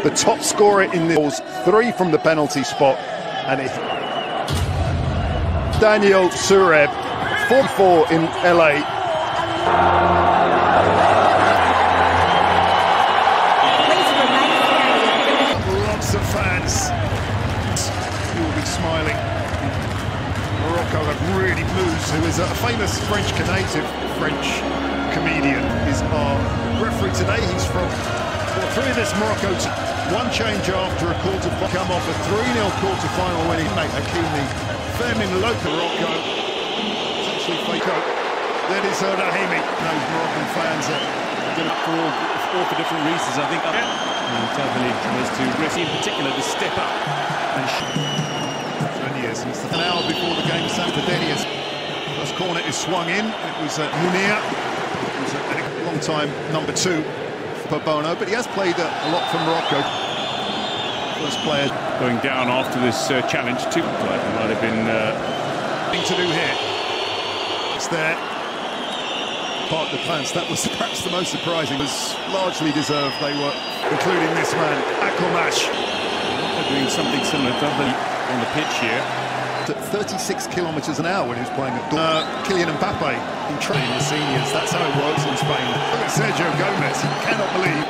the top scorer in the balls, 3 from the penalty spot, and it's Daniel Sureb, 4-4 in LA. Lots of fans who will be smiling. Morocco have really moved. Who is a famous French-Canadian French comedian is our referee today. He's from through this Morocco. One change after a quarter-final. Come off a 3-0 quarter-final winning mate Hakimi. Fermin Lopez. Morocco. It's actually Faco. Then it's Rahimi. Those Moroccan fans are going up for all for different reasons. I think Tabali was to Messi in particular to step up and and it's an hour before the game. Sampdoria. First corner is swung in. It was Munir. It was a long time number 2 for Bono, but he has played a lot for Morocco. First player going down after this challenge too. It might have been thing to do here. It's there. Part of the plans. That was perhaps the most surprising. It was largely deserved. They were, including this man, Akomash. They're doing something similar to on the pitch here. At 36 kilometers an hour when he was playing at Kylian Mbappe in training the seniors. That's how it works in Spain. Look at Sergio Gomez. He cannot believe.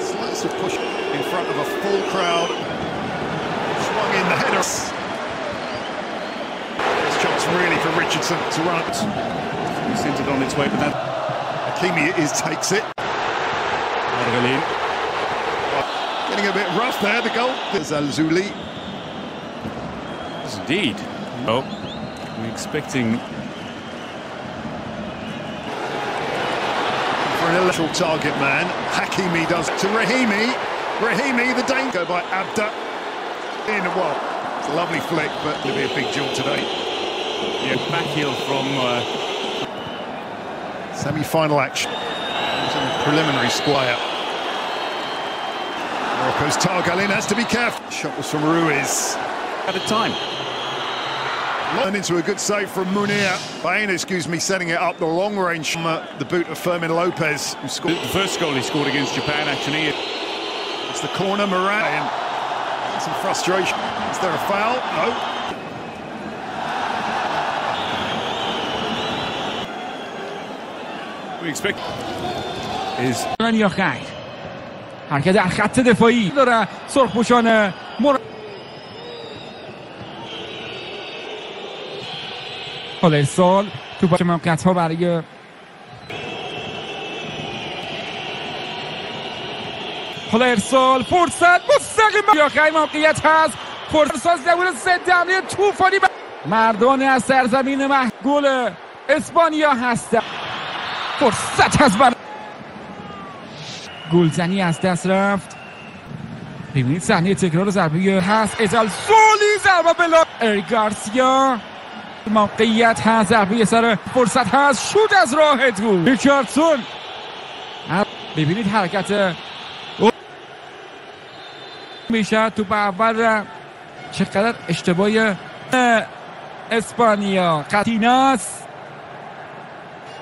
Slice of push in front of a full crowd. Swung in the header. This chance really for Richardson to run. He sent it on its way, but then Hakimi takes it. Getting a bit rough there. The goal. There's Al-Zuli. Indeed. Oh, we're expecting for an electoral target man. Hakimi does to Rahimi. Rahimi, the danger by Abda. In it's a lovely flick, but it'll be a big job today. Yeah, back heel from semi-final action. It's in the preliminary squire. Morocco's Targalin has to be careful. Shot was from Ruiz. At a time. And into a good save from Munir. Bain, setting it up the long range from the boot of Fermin Lopez, who scored the first goal he scored against Japan. Actually, it's the corner. Moran. Some frustration. Is there a foul? No. We expect is یا خیر حرکت در خط دفاعی داره سرخپوشان حالا ارسال توپ موقعیت ها برای حالا ارسال فرصت مستقیم یا خیر موقعیت هست فرصت زبون سد حمله طوفانی مردان از سرزمین گل اسپانیا هستند فرصت هست بر گلزنی از دست رفت ببینید صحنه تکرار ضربه هست ازال سولی ضربه بلا اریک گارسیا موقعیت هست ضربه سر فرصت هست شوت از راه تو ریچاردسون ببینید حرکت میشه تو به اول چقدر اشتباهی اسپانیا قطیناس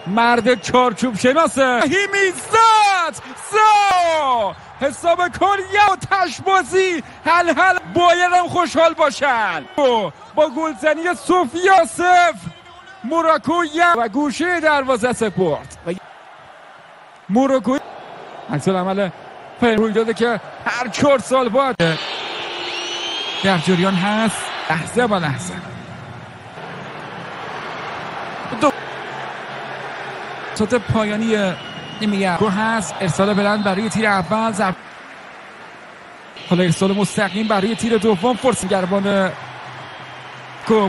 مرد چارچوب شناسه هیمیزاد حساب کن یا تشبازی حل بایدم خوشحال باشن با گلزنی سوفیا موراکو و گوشه دروازه سپورت موراکو عکس العمل روی داده که هر 4 سال بعد در جریان هست لحظه با لحظه صوت پایانی نمیگه هست ارسال بلند برای تیر اول حالا ارسال مستقیم برای تیر دوم فرصت گربان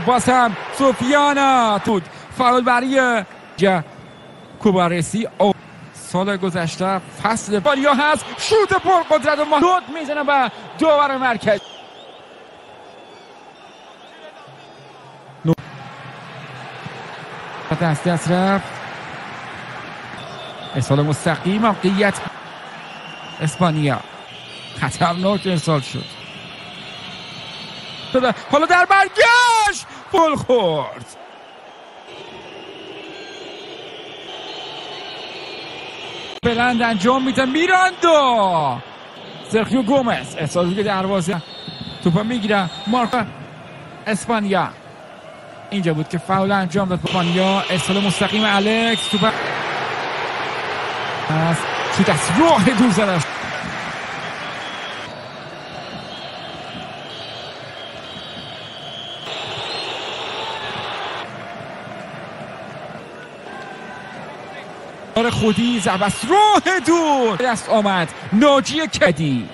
باز هم سوفیانا بود فاول برای کوبارسی سال گذشته فصل بالیا هست شوت پر قدرت و محدود میزنه به داور مرکز دست رفت ارسال مستقیم موقعیت اسپانیا خطرناک ارسال شد حالا در برگشت گل خورد بلند انجام میده میراندو سرخیو گومز ارسال روی دروازه، توپ میگیره مارکو اسپانیا، اینجا بود که فاول انجام داد اسپانیا. ارسال مستقیم الکس، توپ از شوت از راه دور زدش. خودی ضربه از راه دور دست آمد ناجی کدی.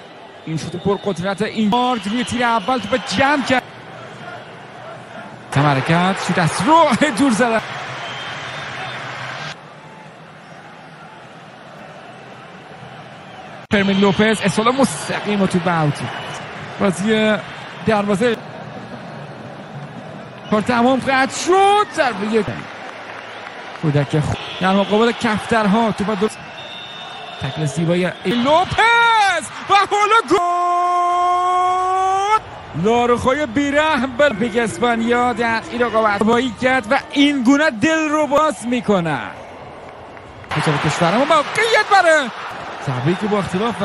این شوت پرقدرت این مارد روی تیر اول توپ جمع کرد، حرکت شوت از راه دور زدن. فرمین لوپز ارسال مستقیم و تو باوت بازی دروازه کار تمام خواهد شد. ضربه کودک در مقابل کفترها توپ دو تکل زیبای لوپز و حالا گل. لاروخوی بیرحم به اسپانیا در این رقابت بایی کرد و این گونه دل رو باز میکنه. حساب کشورم موقعیت بره ضربه‌ای که با اختلاف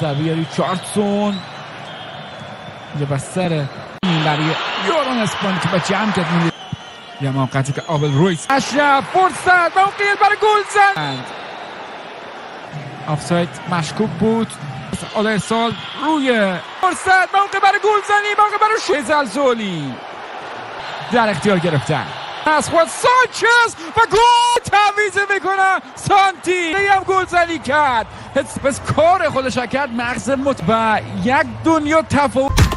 ضربه ریچاردسون اینجا بستر برای یاران اسپانیا که با جمع کرد. یا موقعی که آبل رویس اشرف فرصت موقعیت برای گل زد. آفساید مشکوک بود. ارسال روی فرصت موقع برای گل زنی، موقع برای شوت زلزولی در اختیار گرفتن از خود سانچز و گل تعویض میکنه. سانتی هم گل زنی کرد، پس کار خودش کرد. مغز و یک دنیا تفاوت.